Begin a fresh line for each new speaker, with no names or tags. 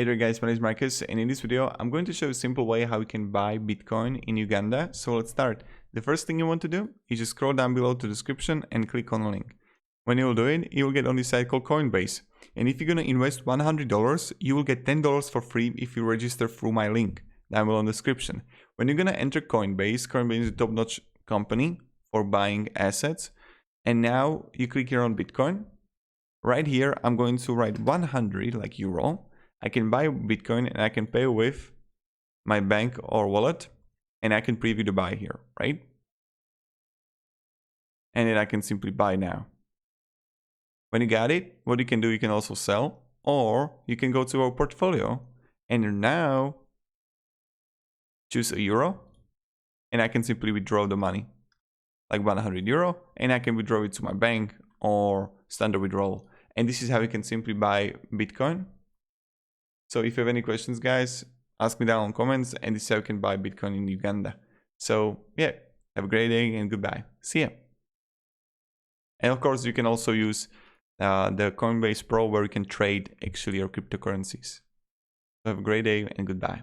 Hey there guys, my name is Marcus, and in this video I'm going to show a simple way how you can buy Bitcoin in Uganda. So let's start. The first thing you want to do is just scroll down below to the description and click on the link. When you'll do it, you'll get on this site called Coinbase. And if you're going to invest $100, you will get $10 for free if you register through my link down below in the description. When you're going to enter Coinbase is a top-notch company for buying assets. And now you click here on Bitcoin. Right here, I'm going to write 100 like euro. I can buy Bitcoin and I can pay with my bank or wallet, and I can preview the buy here, right? And then I can simply buy now. When you got it, what you can do, you can also sell, or you can go to our portfolio and now choose a euro, and I can simply withdraw the money, like 100 euro, and I can withdraw it to my bank or standard withdrawal. And this is how you can simply buy Bitcoin. So if you have any questions, guys, ask me down in comments, and this is how you can buy Bitcoin in Uganda. So yeah, have a great day and goodbye. See ya. And of course, you can also use the Coinbase Pro where you can trade actually your cryptocurrencies. So have a great day and goodbye.